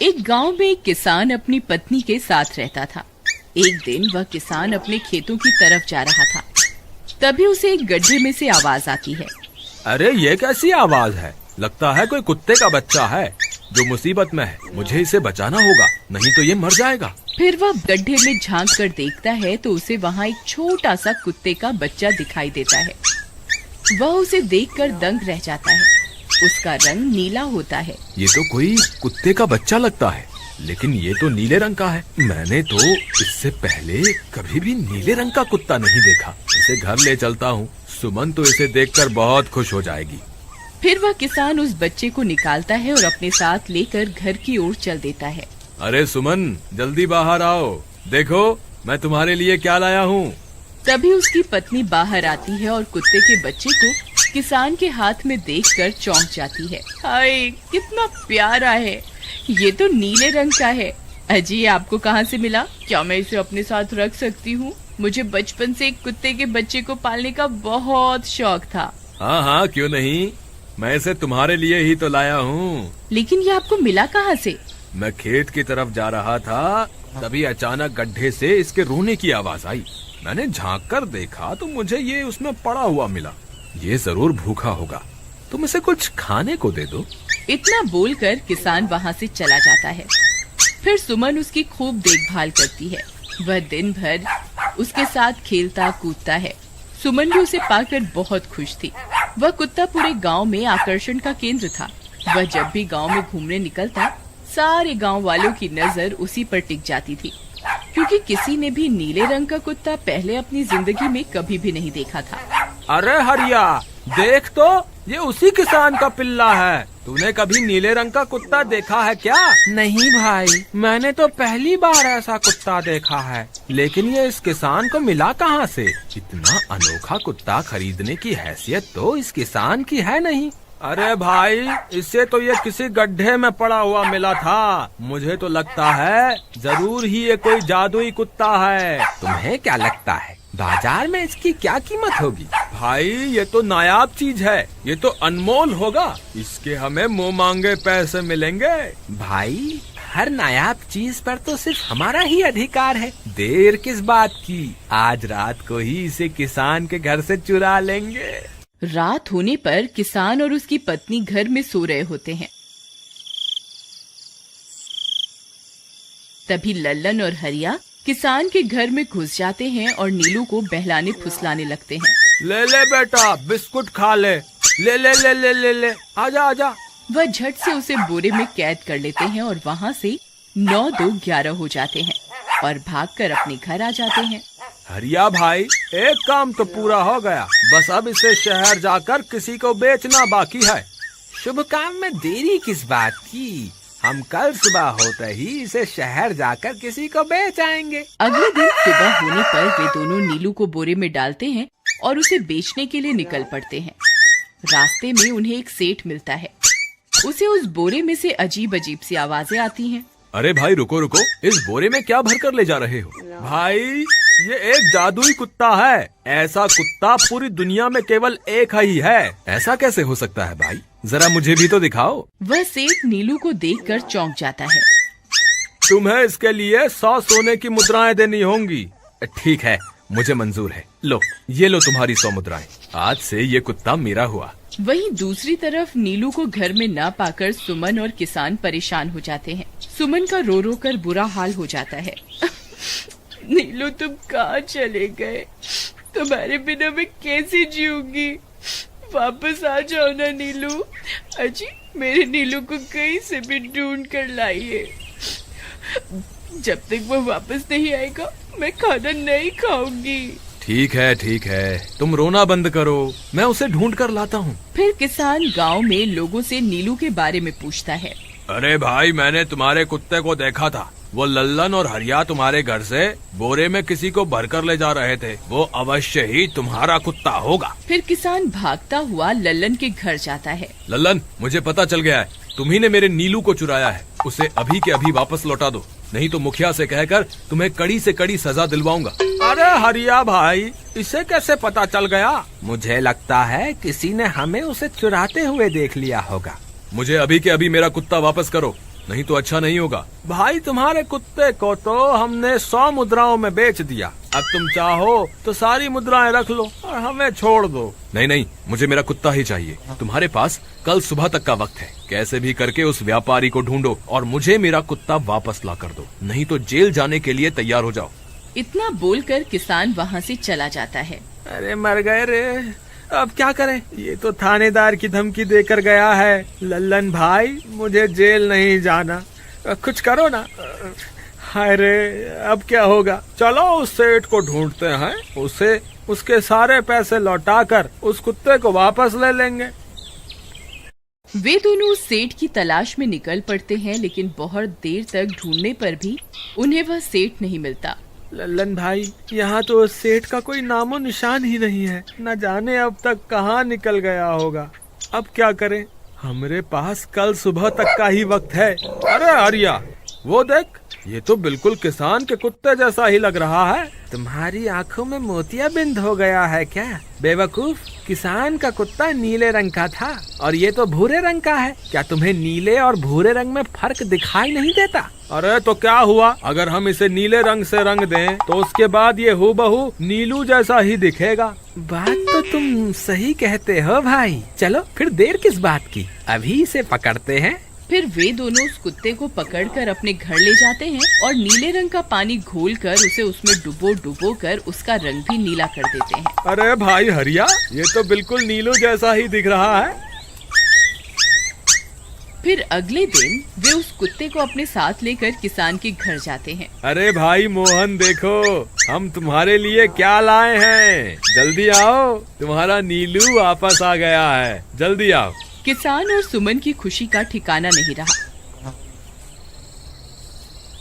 एक गांव में एक किसान अपनी पत्नी के साथ रहता था। एक दिन वह किसान अपने खेतों की तरफ जा रहा था। तभी उसे एक गड्ढे में से आवाज आती है। अरे ये कैसी आवाज है? लगता है कोई कुत्ते का बच्चा है जो मुसीबत में है। मुझे इसे बचाना होगा, नहीं तो ये मर जाएगा। फिर वह गड्ढे में झांक कर देखता है तो उसे वहाँ एक छोटा सा कुत्ते का बच्चा दिखाई देता है। वह उसे देखकर दंग रह जाता है। उसका रंग नीला होता है। ये तो कोई कुत्ते का बच्चा लगता है, लेकिन ये तो नीले रंग का है। मैंने तो इससे पहले कभी भी नीले रंग का कुत्ता नहीं देखा। इसे घर ले चलता हूँ, सुमन तो इसे देखकर बहुत खुश हो जाएगी। फिर वह किसान उस बच्चे को निकालता है और अपने साथ लेकर घर की ओर चल देता है। अरे सुमन, जल्दी बाहर आओ, देखो मैं तुम्हारे लिए क्या लाया हूँ। तभी उसकी पत्नी बाहर आती है और कुत्ते के बच्चे को किसान के हाथ में देखकर चौंक जाती है। हाय, कितना प्यारा है, ये तो नीले रंग का है। अजी, ये आपको कहाँ से मिला? क्या मैं इसे अपने साथ रख सकती हूँ? मुझे बचपन से एक कुत्ते के बच्चे को पालने का बहुत शौक था। हाँ हाँ, क्यों नहीं, मैं इसे तुम्हारे लिए ही तो लाया हूँ। लेकिन ये आपको मिला कहाँ से? मैं खेत की तरफ जा रहा था, तभी अचानक गड्ढे से इसके रोने की आवाज आई। मैंने झांक कर देखा तो मुझे ये उसमें पड़ा हुआ मिला। ये जरूर भूखा होगा, तुम इसे कुछ खाने को दे दो। इतना बोलकर किसान वहाँ से चला जाता है। फिर सुमन उसकी खूब देखभाल करती है। वह दिन भर उसके साथ खेलता कूदता है। सुमन भी उसे पाकर बहुत खुश थी। वह कुत्ता पूरे गांव में आकर्षण का केंद्र था। वह जब भी गांव में घूमने निकलता, सारे गांव वालों की नजर उसी पर टिक जाती थी, क्योंकि किसी ने भी नीले रंग का कुत्ता पहले अपनी जिंदगी में कभी भी नहीं देखा था। अरे हरिया, देख तो, ये उसी किसान का पिल्ला है। तूने कभी नीले रंग का कुत्ता देखा है क्या? नहीं भाई, मैंने तो पहली बार ऐसा कुत्ता देखा है। लेकिन ये इस किसान को मिला कहाँ से? इतना अनोखा कुत्ता खरीदने की हैसियत तो इस किसान की है नहीं। अरे भाई, इससे तो ये किसी गड्ढे में पड़ा हुआ मिला था। मुझे तो लगता है जरूर ही ये कोई जादुई कुत्ता है। तुम्हें क्या लगता है बाजार में इसकी क्या कीमत होगी? भाई, ये तो नायाब चीज है, ये तो अनमोल होगा। इसके हमें मुंह मांगे पैसे मिलेंगे। भाई, हर नायाब चीज पर तो सिर्फ हमारा ही अधिकार है। देर किस बात की, आज रात को ही इसे किसान के घर से चुरा लेंगे। रात होने पर किसान और उसकी पत्नी घर में सो रहे होते हैं। तभी लल्लन और हरिया किसान के घर में घुस जाते हैं और नीलू को बहलाने फुसलाने लगते हैं। ले ले बेटा, बिस्कुट खा ले। ले ले ले ले ले ले, आजा आजा। वह झट से उसे बोरे में कैद कर लेते हैं और वहाँ से 9-2-11 हो जाते हैं और भागकर अपने घर आ जाते हैं। हरिया भाई, एक काम तो पूरा हो गया, बस अब इसे शहर जाकर किसी को बेचना बाकी है। शुभ काम में देरी किस बात की? हम कल सुबह होते ही इसे शहर जाकर किसी को बेच आएंगे। अगले दिन सुबह होने पर वे दोनों नीलू को बोरे में डालते हैं और उसे बेचने के लिए निकल पड़ते हैं। रास्ते में उन्हें एक सेठ मिलता है। उसे उस बोरे में से अजीब अजीब सी आवाजें आती हैं। अरे भाई, रुको रुको, इस बोरे में क्या भर कर ले जा रहे हो? भाई, ये एक जादुई कुत्ता है। ऐसा कुत्ता पूरी दुनिया में केवल एक ही है। ऐसा कैसे हो सकता है भाई? जरा मुझे भी तो दिखाओ। वह सेठ नीलू को देखकर चौंक जाता है। तुम्हें इसके लिए 100 सोने की मुद्राएं देनी होंगी। ठीक है, मुझे मंजूर है। लो, ये लो तुम्हारी 100 मुद्राएं। आज से ये कुत्ता मेरा हुआ। वहीं दूसरी तरफ नीलू को घर में न पाकर सुमन और किसान परेशान हो जाते हैं। सुमन का रो रो कर बुरा हाल हो जाता है। नीलू, तुम कहाँ चले गए? तुम्हारे बिना मैं कैसे जीऊंगी? वापस आ जाओ ना नीलू। अजी, मेरे नीलू को कहीं से भी ढूंढ कर लाइए। जब तक वो वापस नहीं आएगा, मैं खाना नहीं खाऊंगी। ठीक है, तुम रोना बंद करो, मैं उसे ढूंढ कर लाता हूँ। फिर किसान गांव में लोगों से नीलू के बारे में पूछता है। अरे भाई, मैंने तुम्हारे कुत्ते को देखा था। वो लल्लन और हरिया तुम्हारे घर से बोरे में किसी को भरकर ले जा रहे थे। वो अवश्य ही तुम्हारा कुत्ता होगा। फिर किसान भागता हुआ लल्लन के घर जाता है। लल्लन, मुझे पता चल गया है, तुम्ही ने मेरे नीलू को चुराया है। उसे अभी के अभी वापस लौटा दो, नहीं तो मुखिया से कहकर तुम्हें कड़ी से कड़ी सजा दिलवाऊंगा। अरे हरिया भाई, इसे कैसे पता चल गया? मुझे लगता है किसी ने हमें उसे चुराते हुए देख लिया होगा। मुझे अभी के अभी मेरा कुत्ता वापस करो, नहीं तो अच्छा नहीं होगा। भाई तुम्हारे कुत्ते को तो हमने 100 मुद्राओं में बेच दिया, अब तुम चाहो तो सारी मुद्राएं रख लो और हमें छोड़ दो। नहीं नहीं, मुझे मेरा कुत्ता ही चाहिए। तुम्हारे पास कल सुबह तक का वक्त है, कैसे भी करके उस व्यापारी को ढूंढो और मुझे मेरा कुत्ता वापस ला कर दो, नहीं तो जेल जाने के लिए तैयार हो जाओ। इतना बोलकर किसान वहाँ से चला जाता है। अरे मर गए रे, अब क्या करें, ये तो थानेदार की धमकी देकर गया है। लल्लन भाई, मुझे जेल नहीं जाना, कुछ करो ना। हाय रे, अब क्या होगा। चलो उस सेठ को ढूंढते हैं, उसे उसके सारे पैसे लौटाकर उस कुत्ते को वापस ले लेंगे। वे दोनों उस सेठ की तलाश में निकल पड़ते हैं, लेकिन बहुत देर तक ढूंढने पर भी उन्हें वह सेठ नहीं मिलता। लल्लन भाई, यहाँ तो सेठ का कोई नामो निशान ही नहीं है, न जाने अब तक कहाँ निकल गया होगा। अब क्या करें, हमारे पास कल सुबह तक का ही वक्त है। अरे आर्या, वो देख, ये तो बिल्कुल किसान के कुत्ते जैसा ही लग रहा है। तुम्हारी आंखों में मोतियाबिंद हो गया है क्या बेवकूफ? किसान का कुत्ता नीले रंग का था और ये तो भूरे रंग का है। क्या तुम्हें नीले और भूरे रंग में फर्क दिखाई नहीं देता? अरे तो क्या हुआ, अगर हम इसे नीले रंग से रंग दें तो उसके बाद ये हूबहू नीलू जैसा ही दिखेगा। बात तो तुम सही कहते हो भाई। चलो फिर देर किस बात की, अभी इसे पकड़ते हैं। फिर वे दोनों उस कुत्ते को पकड़कर अपने घर ले जाते हैं और नीले रंग का पानी घोलकर उसे उसमें डुबो कर उसका रंग भी नीला कर देते हैं। अरे भाई हरिया, ये तो बिल्कुल नीलू जैसा ही दिख रहा है। फिर अगले दिन वे उस कुत्ते को अपने साथ लेकर किसान के घर जाते हैं। अरे भाई मोहन, देखो हम तुम्हारे लिए क्या लाए हैं, जल्दी आओ, तुम्हारा नीलू वापस आ गया है, जल्दी आओ। किसान और सुमन की खुशी का ठिकाना नहीं रहा।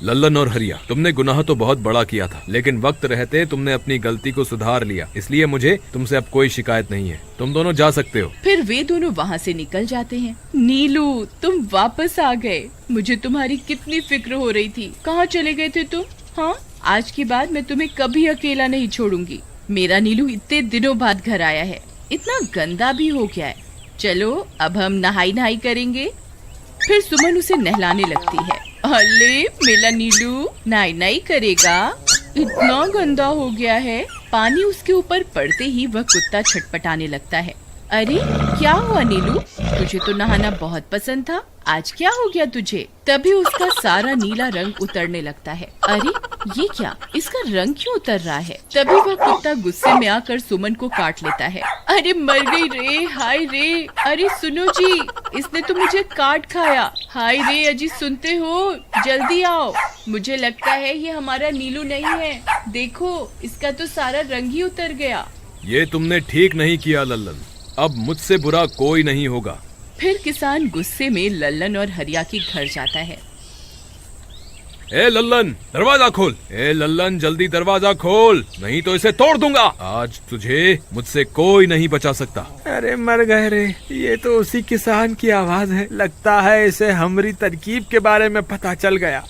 लल्लन और हरिया, तुमने गुनाह तो बहुत बड़ा किया था, लेकिन वक्त रहते तुमने अपनी गलती को सुधार लिया, इसलिए मुझे तुमसे अब कोई शिकायत नहीं है, तुम दोनों जा सकते हो। फिर वे दोनों वहाँ से निकल जाते हैं। नीलू, तुम वापस आ गए, मुझे तुम्हारी कितनी फिक्र हो रही थी, कहाँ चले गए थे तुम? हाँ, आज के बाद मैं तुम्हें कभी अकेला नहीं छोड़ूंगी। मेरा नीलू इतने दिनों बाद घर आया है, इतना गंदा भी हो गया है। चलो अब हम नहाई करेंगे। फिर सुमन उसे नहलाने लगती है। अले मेरा नीलू नहाई करेगा, इतना गंदा हो गया है। पानी उसके ऊपर पड़ते ही वह कुत्ता छटपटाने लगता है। अरे क्या हुआ नीलू, तुझे तो नहाना बहुत पसंद था, आज क्या हो गया तुझे? तभी उसका सारा नीला रंग उतरने लगता है। अरे ये क्या, इसका रंग क्यों उतर रहा है? तभी वह कुत्ता गुस्से में आकर सुमन को काट लेता है। अरे मर गई रे, हाय रे, अरे सुनो जी, इसने तो मुझे काट खाया। हाय रे अजी, सुनते हो, जल्दी आओ, मुझे लगता है ये हमारा नीलू नहीं है, देखो इसका तो सारा रंग ही उतर गया। ये तुमने ठीक नहीं किया लल्लन, अब मुझसे बुरा कोई नहीं होगा। फिर किसान गुस्से में लल्लन और हरिया के घर जाता है। ए लल्लन, दरवाजा खोल। ए लल्लन, जल्दी दरवाजा खोल, नहीं तो इसे तोड़ दूंगा। आज तुझे मुझसे कोई नहीं बचा सकता। अरे मर गए रे, ये तो उसी किसान की आवाज है, लगता है इसे हमारी तरकीब के बारे में पता चल गया।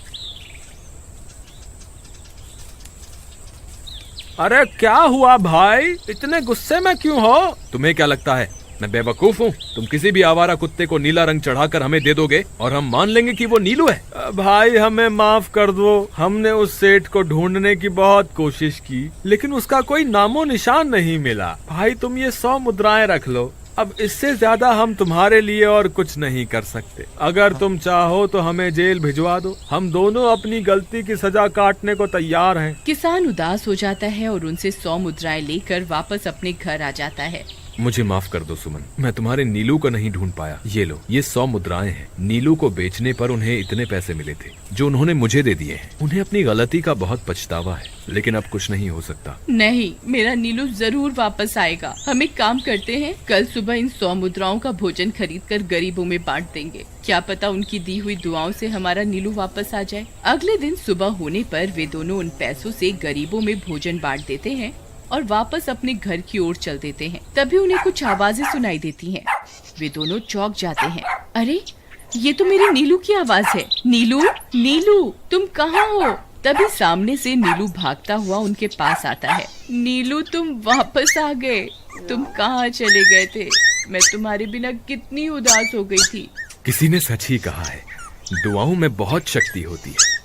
अरे क्या हुआ भाई, इतने गुस्से में क्यों हो? तुम्हें क्या लगता है मैं बेवकूफ हूँ? तुम किसी भी आवारा कुत्ते को नीला रंग चढ़ाकर हमें दे दोगे और हम मान लेंगे कि वो नीलू है? भाई हमें माफ कर दो, हमने उस सेठ को ढूंढने की बहुत कोशिश की, लेकिन उसका कोई नामो निशान नहीं मिला। भाई तुम ये 100 मुद्राएं रख लो, अब इससे ज्यादा हम तुम्हारे लिए और कुछ नहीं कर सकते। अगर तुम चाहो तो हमें जेल भिजवा दो, हम दोनों अपनी गलती की सजा काटने को तैयार हैं। किसान उदास हो जाता है और उनसे 100 मुद्राएं लेकर वापस अपने घर आ जाता है। मुझे माफ कर दो सुमन, मैं तुम्हारे नीलू को नहीं ढूंढ पाया। ये लो, ये 100 मुद्राएं हैं। नीलू को बेचने पर उन्हें इतने पैसे मिले थे जो उन्होंने मुझे दे दिए हैं। उन्हें अपनी गलती का बहुत पछतावा है, लेकिन अब कुछ नहीं हो सकता। नहीं, मेरा नीलू जरूर वापस आएगा। हम एक काम करते हैं, कल सुबह इन 100 मुद्राओं का भोजन खरीदकर गरीबों में बांट देंगे। क्या पता उनकी दी हुई दुआओं से हमारा नीलू वापस आ जाए। अगले दिन सुबह होने पर वे दोनों उन पैसों से गरीबों में भोजन बांट देते हैं और वापस अपने घर की ओर चल देते हैं। तभी उन्हें कुछ आवाजें सुनाई देती हैं। वे दोनों चौंक जाते हैं। अरे ये तो मेरे नीलू की आवाज है। नीलू, नीलू तुम कहाँ हो? तभी सामने से नीलू भागता हुआ उनके पास आता है। नीलू तुम वापस आ गए, तुम कहाँ चले गए थे? मैं तुम्हारे बिना कितनी उदास हो गई थी। किसी ने सच ही कहा है, दुआओं में बहुत शक्ति होती है।